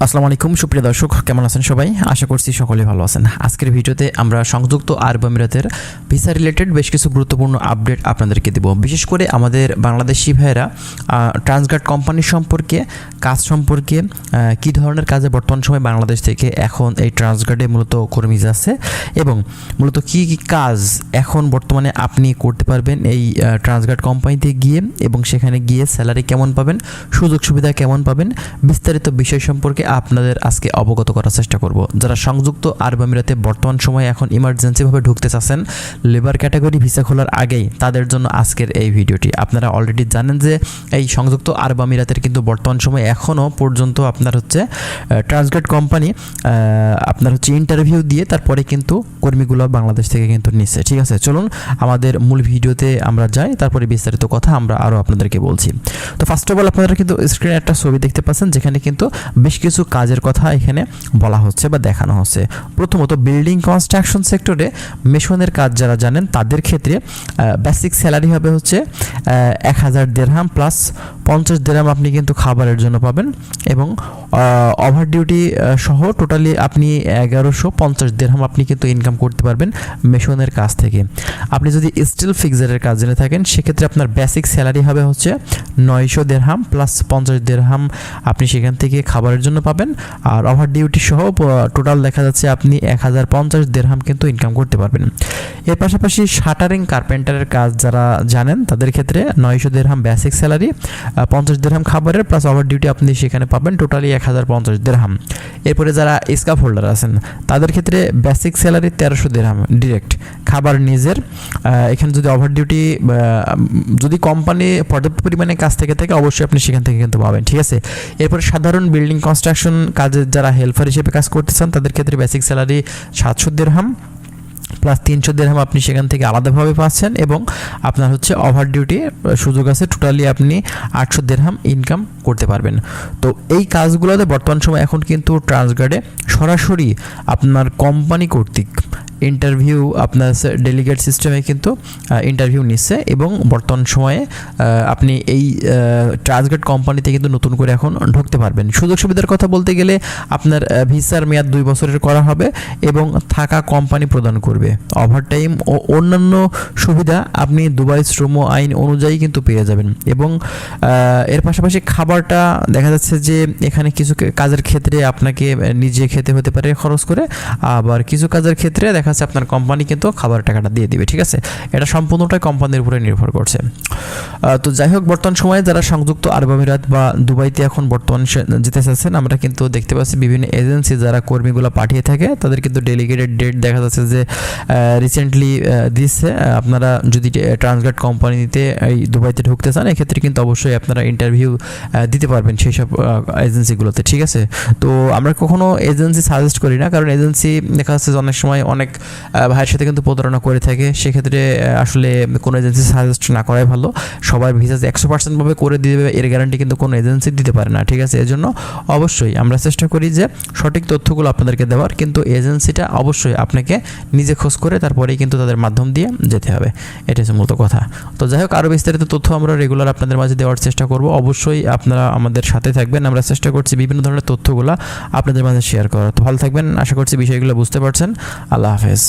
আসসালামু আলাইকুম সুপ্রিয় দর্শক, কেমন আছেন সবাই? আশা করছি সকলে ভালো আছেন। আজকের ভিডিওতে আমরা সংযুক্ত আরব আমিরাতের ভিসা রিলেটেড বেশ কিছু গুরুত্বপূর্ণ আপডেট আপনাদেরকে দেব। বিশেষ করে আমাদের বাংলাদেশি ভাইয়েরা ট্রান্সগার্ড কোম্পানি সম্পর্কে, কাজ সম্পর্কে, কী ধরনের কাজে বর্তমান সময় বাংলাদেশ থেকে এখন এই ট্রান্সগার্ডে মূলত কর্মী যাচ্ছে এবং মূলত কী কী কাজ এখন বর্তমানে আপনি করতে পারবেন এই ট্রান্সগার্ড কোম্পানিতে গিয়ে, এবং সেখানে গিয়ে স্যালারি কেমন পাবেন, সুযোগ সুবিধা কেমন পাবেন, বিস্তারিত বিষয় সম্পর্কে আপনাদের আজকে অবগত করার চেষ্টা করব। যারা সংযুক্ত আরব আমিরাতে বর্তমান সময়ে এখন ইমার্জেন্সিভাবে ঢুকতে চাচ্ছেন লেবার ক্যাটাগরি ভিসা খোলার আগেই, তাদের জন্য আজকের এই ভিডিওটি। আপনারা অলরেডি জানেন যে এই সংযুক্ত আরব আমিরাতের কিন্তু বর্তমান সময়ে এখনও পর্যন্ত আপনার হচ্ছে ট্রান্সগার্ড কোম্পানি আপনার হচ্ছে ইন্টারভিউ দিয়ে তারপরে কিন্তু কর্মীগুলো বাংলাদেশ থেকে কিন্তু নিচ্ছে। ঠিক আছে, চলুন আমাদের মূল ভিডিওতে আমরা যাই, তারপরে বিস্তারিত কথা আমরা আরও আপনাদেরকে বলছি। তো ফার্স্ট অফ অল আপনারা কিন্তু স্ক্রিনে একটা ছবি দেখতে পাচ্ছেন, যেখানে কিন্তু বেশ কিছু কাজের কথা এখানে বলা হচ্ছে বা দেখানো হচ্ছে। প্রথমত বিল্ডিং কনস্ট্রাকশন সেক্টরে মেশনের কাজ যারা জানেন তাদের ক্ষেত্রে বেসিক স্যালারি হবে হচ্ছে 1000 দিরহাম প্লাস 50 দিরহাম আপনি কিন্তু খাবারের জন্য পাবেন, এবং ওভার ডিউটি সহ টোটালি আপনি 1150 দিরহাম আপনি কিন্তু ইনকাম করতে পারবেন মেশনের কাজ থেকে। আপনি যদি স্টিল ফিক্সারের কাজ জেনে থাকেন সেক্ষেত্রে আপনার বেসিক স্যালারি হবে হচ্ছে 900 দিরহাম প্লাস 50 দিরহাম আপনি সেখান থেকে খাবারের জন্য পাবেন, আর ওভার ডিউটি সহ টোটাল দেখা যাচ্ছে আপনি 1050 দিরহাম কিন্তু ইনকাম করতে পারবেন। এর পাশাপাশি শাটারিং কার্পেন্টারের কাজ যারা জানেন তাদের ক্ষেত্রে 900 দিরহাম বেসিক স্যালারি, 50 দিরহাম খাবারের প্লাস ওভার ডিউটি আপনি সেখানে পাবেন টোটালি 1050 দিরহাম। এরপরে যারা স্কাফ হোল্ডার আছেন তাদের ক্ষেত্রে বেসিক স্যালারি 1300 দিরহাম ডিরেক্ট, খাবার নিজের। এখানে যদি ওভার ডিউটি যদি কোম্পানি পর্যাপ্ত পরিমাণে কাজ থেকে থাকে অবশ্যই আপনি সেখান থেকে কিন্তু পাবেন। ঠিক আছে, এরপরে সাধারণ বিল্ডিং কনস্ট্রাকশন কাজে যারা হেল্পার হিসেবে কাজ করতে চান তাদের ক্ষেত্রে বেসিক স্যালারি 700 দিরহাম প্লাস 300 দিরহাম আপনি সেখান থেকে আলাদাভাবে পাচ্ছেন, এবং আপনার হচ্ছে ওভার ডিউটি সুযোগ আছে, টোটালি আপনি 800 দিরহাম ইনকাম করতে পারবেন। তো এই কাজগুলোতে বর্তমান সময় এখন কিন্তু ট্রান্সগার্ডে সরাসরি আপনার কোম্পানি কর্তৃক ইন্টারভিউ আপনার ডেলিগেট সিস্টেমে কিন্তু ইন্টারভিউ নিচ্ছে, এবং বর্তমান সময়ে আপনি এই ট্রান্সগার্ড কোম্পানিতে কিন্তু নতুন করে এখন ঢুকতে পারবেন। সুযোগ সুবিধার কথা বলতে গেলে আপনার ভিসার মেয়াদ 2 বছরের করা হবে এবং থাকা কোম্পানি প্রদান করবে। ওভারটাইম ও অন্যান্য সুবিধা আপনি দুবাই শ্রম আইন অনুযায়ী কিন্তু পেয়ে যাবেন, এবং এর পাশাপাশি খাবারটা দেখা যাচ্ছে যে এখানে কিছু কাজের ক্ষেত্রে আপনাকে নিজে খেতে হতে পারে খরচ করে, আবার কিছু কাজের ক্ষেত্রে দেখা যাচ্ছে আপনার কোম্পানি কিন্তু খাবার টাকাটা দিয়ে দিবে। ঠিক আছে, এটা সম্পূর্ণটাই কোম্পানির উপরে নির্ভর করছে। তো যাই হোক, বর্তমান সময়ে যারা সংযুক্ত আরব আমিরাত বা দুবাইতে এখন বর্তমান যেতে চাচ্ছেন, আমরা কিন্তু দেখতে পাচ্ছি বিভিন্ন এজেন্সি যারা কর্মীগুলো পাঠিয়ে থাকে তাদের কিন্তু ডেলিগেটেড ডেট দেখা যাচ্ছে যে রিসেন্টলি দিচ্ছে। আপনারা যদি ট্রান্সগার্ড কোম্পানিতে এই দুবাইতে ঢুকতে চান এক্ষেত্রে কিন্তু অবশ্যই আপনারা ইন্টারভিউ দিতে পারবেন সেই সব এজেন্সিগুলোতে। ঠিক আছে, তো আমরা কখনো এজেন্সি সাজেস্ট করি না, কারণ এজেন্সি দেখা যাচ্ছে যে অনেক সময় অনেক ভাইয়ের সাথে কিন্তু প্রতারণা করে থাকে। সেক্ষেত্রে আসলে কোনো এজেন্সি সাজেস্ট না করাই ভালো। সবার ভিসা 100% ভাবে করে দিয়ে দেবে এর গ্যারান্টি কিন্তু কোনো এজেন্সি দিতে পারে না। ঠিক আছে, এজন্য অবশ্যই আমরা চেষ্টা করি যে সঠিক তথ্যগুলো আপনাদেরকে দেওয়ার, কিন্তু এজেন্সিটা অবশ্যই আপনাকে নিজে খোঁজ করে তারপরেই কিন্তু তাদের মাধ্যম দিয়ে যেতে হবে। এটা হচ্ছে মূলত কথা। তো যাই হোক, আরও বিস্তারিত তথ্য আমরা রেগুলার আপনাদের মাঝে দেওয়ার চেষ্টা করব। অবশ্যই আপনারা আমাদের সাথে থাকবেন। আমরা চেষ্টা করছি বিভিন্ন ধরনের তথ্যগুলো আপনাদের মাঝে শেয়ার করার। তো ভালো থাকবেন, আশা করছি বিষয়গুলো বুঝতে পারছেন। আল্লাহ হাফেজ।